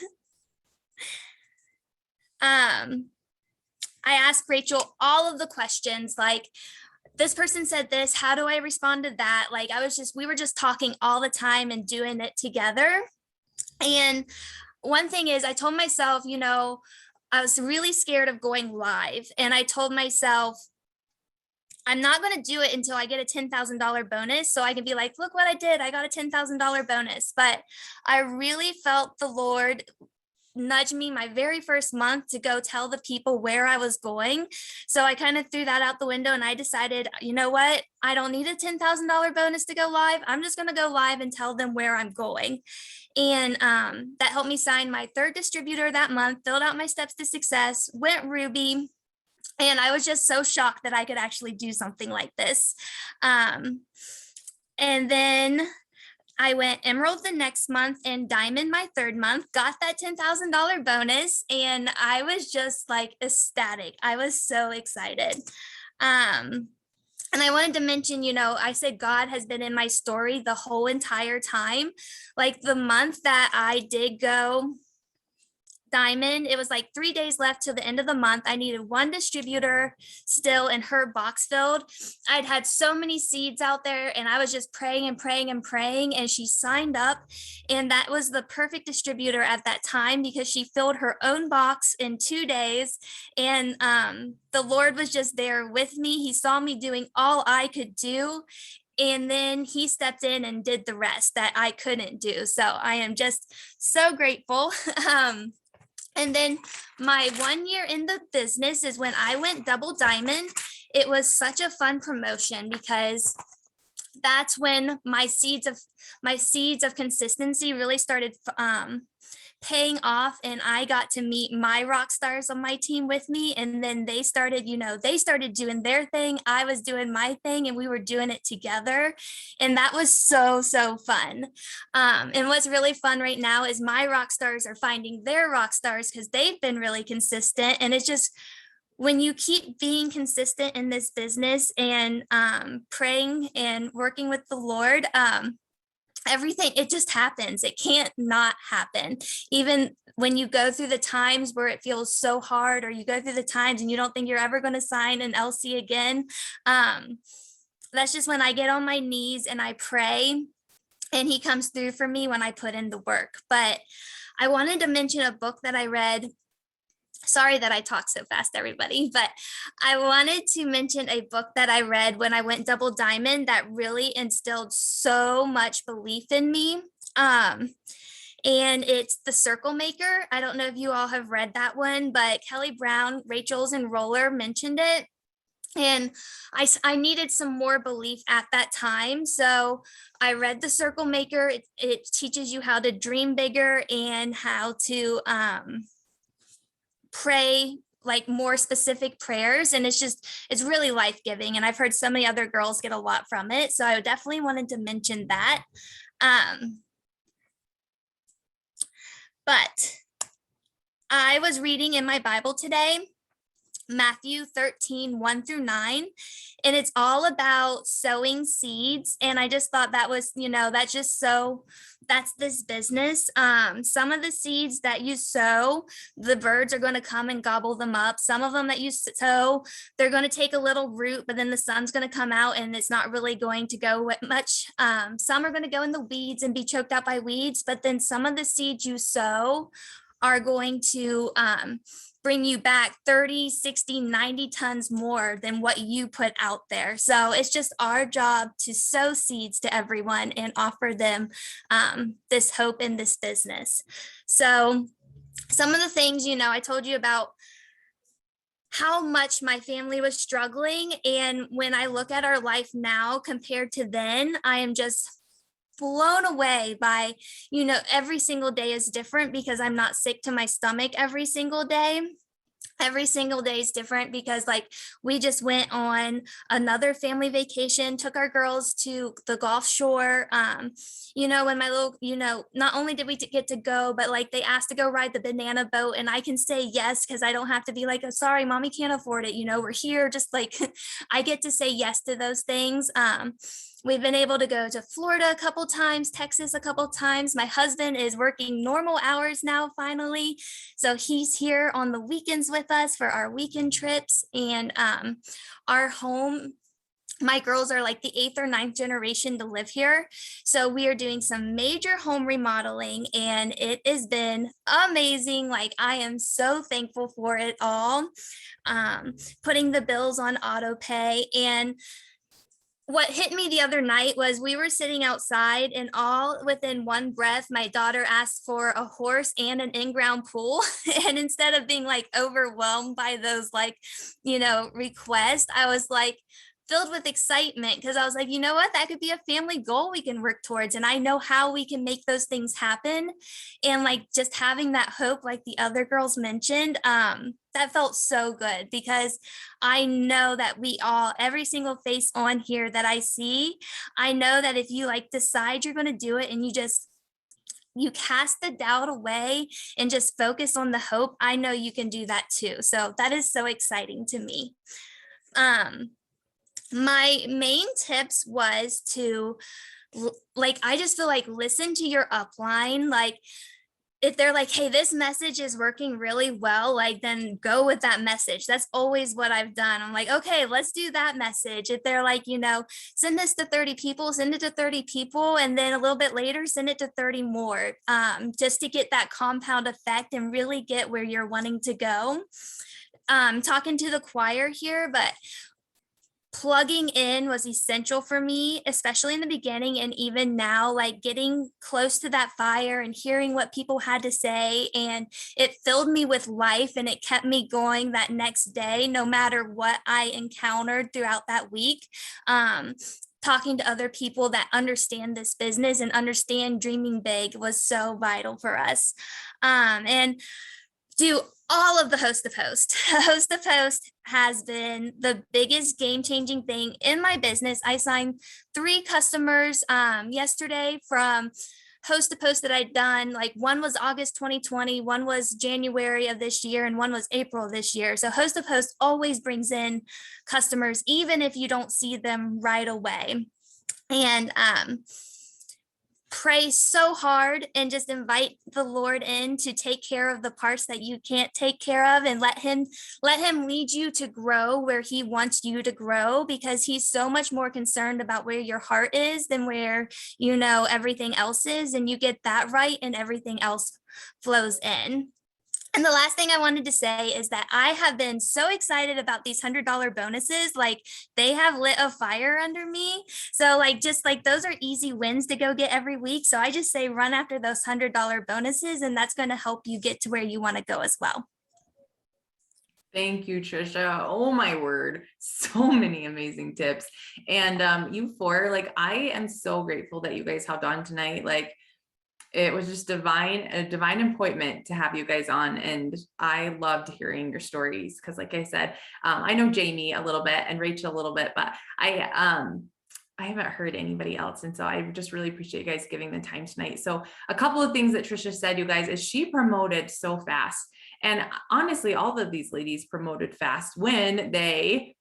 I asked Rachael all of the questions, like, this person said this, how do I respond to that? Like, we were just talking all the time and doing it together. And one thing is, I told myself, I was really scared of going live. And I told myself, I'm not going to do it until I get a $10,000 bonus. So I can be like, look what I did. I got a $10,000 bonus. But I really felt the Lord nudge me my very first month to go tell the people where I was going. So I kind of threw that out the window and I decided, you know what? I don't need a $10,000 bonus to go live. I'm just going to go live and tell them where I'm going. And that helped me sign my 3rd distributor that month, filled out my steps to success, went Ruby. And I was just so shocked that I could actually do something like this. And then I went Emerald the next month and Diamond my 3rd month, got that $10,000 bonus. And I was just like ecstatic. I was so excited. And I wanted to mention, I said God has been in my story the whole entire time. Like the month that I did go Diamond, it was like 3 days left to the end of the month. I needed 1 distributor still and her box filled. I'd had so many seeds out there and I was just praying and praying and praying, and she signed up, and that was the perfect distributor at that time because she filled her own box in 2 days. And the Lord was just there with me. He saw me doing all I could do. And then he stepped in and did the rest that I couldn't do. So I am just so grateful. And then my 1 year in the business is when I went double diamond. It was such a fun promotion because that's when my seeds of consistency really started paying off, and I got to meet my rock stars on my team with me. And then they started doing their thing. I was doing my thing, and we were doing it together. And that was so, so fun. And what's really fun right now is my rock stars are finding their rock stars because they've been really consistent. And it's just, when you keep being consistent in this business and praying and working with the Lord, everything, it just happens. It can't not happen. Even when you go through the times where it feels so hard, or you go through the times and you don't think you're ever going to sign an LC again, that's just when I get on my knees and I pray, and he comes through for me when I put in the work. But I wanted to mention a book that I read. Sorry that I talk so fast, everybody, but I wanted to mention a book that I read when I went double diamond that really instilled so much belief in me. And it's The Circle Maker. I don't know if you all have read that one, but Kelly Brown, Rachel's enroller, mentioned it. And I needed some more belief at that time. So I read The Circle Maker. It teaches you how to dream bigger and how to pray like more specific prayers. And it's really life-giving. And I've heard so many other girls get a lot from it. So I definitely wanted to mention that. But I was reading in my Bible today, Matthew 13, 1-9, and it's all about sowing seeds. And I just thought that was, that's this business. Some of the seeds that you sow, the birds are going to come and gobble them up. Some of them that you sow, they're going to take a little root, but then the sun's going to come out and it's not really going to go much. Some are going to go in the weeds and be choked out by weeds, but then some of the seeds you sow are going to bring you back 30, 60, 90 tons more than what you put out there. So it's just our job to sow seeds to everyone and offer them this hope in this business. So some of the things, I told you about how much my family was struggling. And when I look at our life now compared to then, I am just blown away by, every single day is different because I'm not sick to my stomach every single day. every single day is different because like we just went on another family vacation, took our girls to the Gulf Shore. When my little, not only did we get to go, but like they asked to go ride the banana boat, and I can say yes because I don't have to be like, oh, sorry, mommy can't afford it. We're here. Just like I get to say yes to those things. We've been able to go to Florida a couple times, Texas a couple times. My husband is working normal hours now, finally. So he's here on the weekends with us for our weekend trips. And our home, my girls are like the 8th or 9th generation to live here. So we are doing some major home remodeling, and it has been amazing. Like I am so thankful for it all. Putting the bills on auto pay. And what hit me the other night was we were sitting outside, and all within one breath, my daughter asked for a horse and an in-ground pool. And instead of being like overwhelmed by those requests, I was like filled with excitement because I was like, you know what, that could be a family goal we can work towards. And I know how we can make those things happen. And like just having that hope, like the other girls mentioned, that felt so good because I know that we all, every single face on here that I see, I know that if you like decide you're going to do it and you cast the doubt away and just focus on the hope, I know you can do that too. So that is so exciting to me. My main tips was to I just feel like listen to your upline. Like if they're like, hey, this message is working really well, like then go with that message. That's always what I've done. I'm like, okay, let's do that message. If they're like, send this to 30 people, send it to 30 people. And then a little bit later, send it to 30 more, just to get that compound effect and really get where you're wanting to go. Talking to the choir here, but plugging in was essential for me, especially in the beginning. And even now, like getting close to that fire and hearing what people had to say. And it filled me with life, and it kept me going that next day, no matter what I encountered throughout that week. Talking to other people that understand this business and understand dreaming big was so vital for us. And do all of the host of host. Host of host has been the biggest game-changing thing in my business. I signed 3 customers yesterday from host to post that I'd done. Like one was August 2020, one was January of this year, and one was April of this year. So host of host always brings in customers, even if you don't see them right away. And pray so hard and just invite the Lord in to take care of the parts that you can't take care of, and let him lead you to grow where he wants you to grow, because he's so much more concerned about where your heart is than where everything else is. And you get that right and everything else flows in. And the last thing I wanted to say is that I have been so excited about these $100 bonuses. Like they have lit a fire under me. So just those are easy wins to go get every week. So I just say run after those $100 bonuses, and that's going to help you get to where you want to go as well. Thank you, Tricia. Oh my word. So many amazing tips. And you 4, I am so grateful that you guys hopped on tonight. It was just a divine appointment to have you guys on. And I loved hearing your stories. Cause like I said, I know Jaime a little bit and Rachael a little bit, but I haven't heard anybody else. And so I just really appreciate you guys giving the time tonight. So a couple of things that Tricia said, you guys, is she promoted so fast. And honestly, all of these ladies promoted fast when they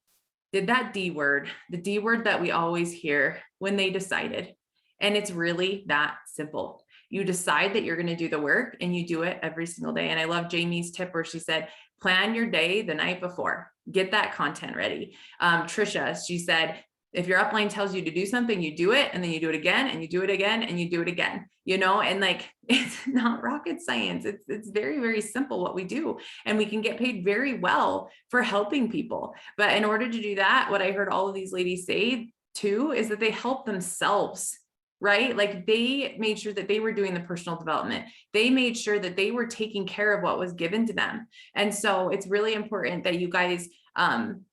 did that D word, the D word that we always hear, when they decided. And it's really that simple. You decide that you're going to do the work and you do it every single day. And I love Jamie's tip where she said, plan your day the night before, get that content ready. Tricia, she said, if your upline tells you to do something, you do it, and then you do it again, and you do it again, and you do it again, and it's not rocket science. It's very, very simple what we do. And we can get paid very well for helping people. But in order to do that, what I heard all of these ladies say too, is that they help themselves. Right? They made sure that they were doing the personal development. They made sure that they were taking care of what was given to them. And so it's really important that you guys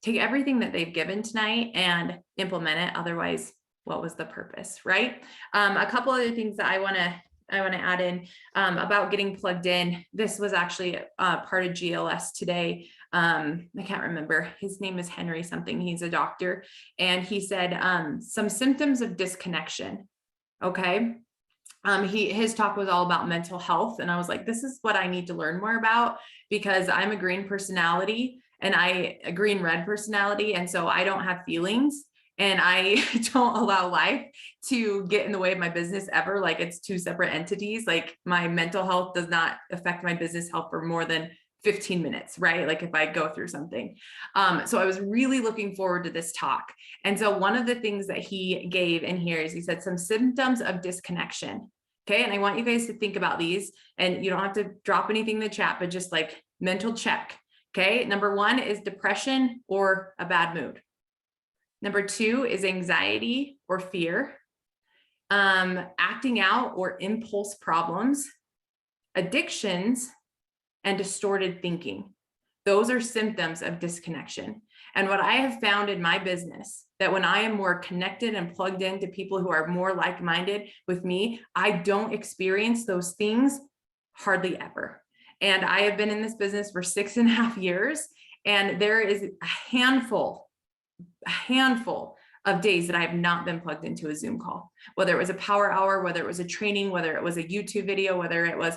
take everything that they've given tonight and implement it. Otherwise, what was the purpose? Right? A couple other things that I want to I want to add in about getting plugged in. This was actually part of GLS today. I can't remember. His name is Henry something. He's a doctor. And he said some symptoms of disconnection. Okay. His talk was all about mental health. And I was like, this is what I need to learn more about, because I'm a green personality and a green red personality. And so I don't have feelings. And I don't allow life to get in the way of my business ever. Like, it's two separate entities. Like, my mental health does not affect my business health for more than 15 minutes, right? Like, if I go through something. So I was really looking forward to this talk. And so one of the things that he gave in here is he said some symptoms of disconnection. Okay. And I want you guys to think about these, and you don't have to drop anything in the chat, but just like mental check. Okay. Number one is depression or a bad mood. Number two is anxiety or fear, acting out or impulse problems, addictions, and distorted thinking. Those are symptoms of disconnection. And what I have found in my business, that when I am more connected and plugged into people who are more like-minded with me, I don't experience those things hardly ever. And I have been in this business for 6.5 years, and there is a handful of days that I have not been plugged into a Zoom call, whether it was a power hour, whether it was a training, whether it was a YouTube video, whether it was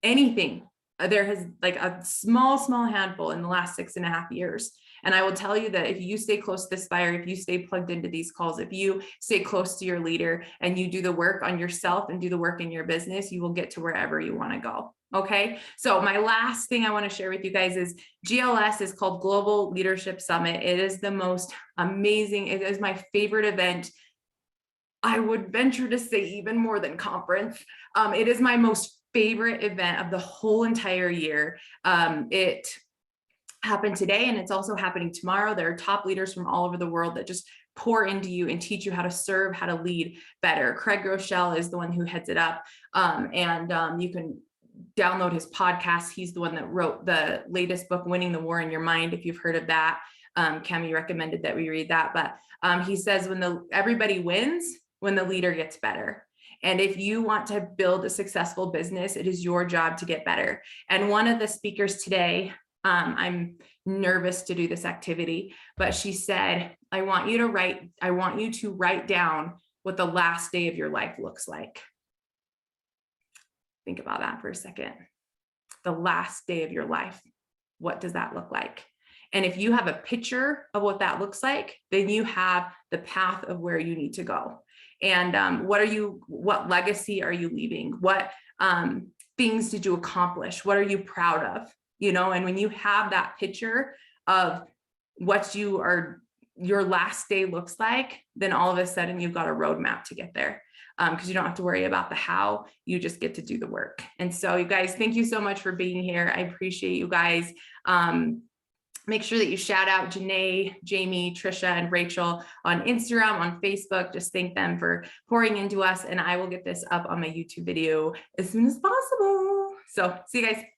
anything. There has like a small handful in the last 6.5 years. And I will tell you that if you stay close to this fire, if you stay plugged into these calls, if you stay close to your leader and you do the work on yourself and do the work in your business, you will get to wherever you want to go. Okay. So my last thing I want to share with you guys is GLS is called Global Leadership Summit. It is the most amazing. It is my favorite event. I would venture to say even more than conference. It is my most favorite event of the whole entire year. It happened today, and it's also happening tomorrow. There are top leaders from all over the world that just pour into you and teach you how to serve, how to lead better. Craig Rochelle is the one who heads it up. You can download his podcast. He's the one that wrote the latest book, Winning the War in Your Mind, if you've heard of that. Cami recommended that we read that, but he says everybody wins when the leader gets better. And if you want to build a successful business, it is your job to get better. And one of the speakers today, I'm nervous to do this activity, but she said, I want you to write down what the last day of your life looks like. Think about that for a second. The last day of your life. What does that look like? And if you have a picture of what that looks like, then you have the path of where you need to go. And what legacy are you leaving? What things did you accomplish? What are you proud of? And when you have that picture of what your last day looks like, then all of a sudden you've got a roadmap to get there. Because you don't have to worry about the how, you just get to do the work. And so you guys, thank you so much for being here. I appreciate you guys. Make sure that you shout out Jenae, Jaime, Tricia, and Rachael on Instagram, on Facebook. Just thank them for pouring into us. And I will get this up on my YouTube video as soon as possible. So see you guys.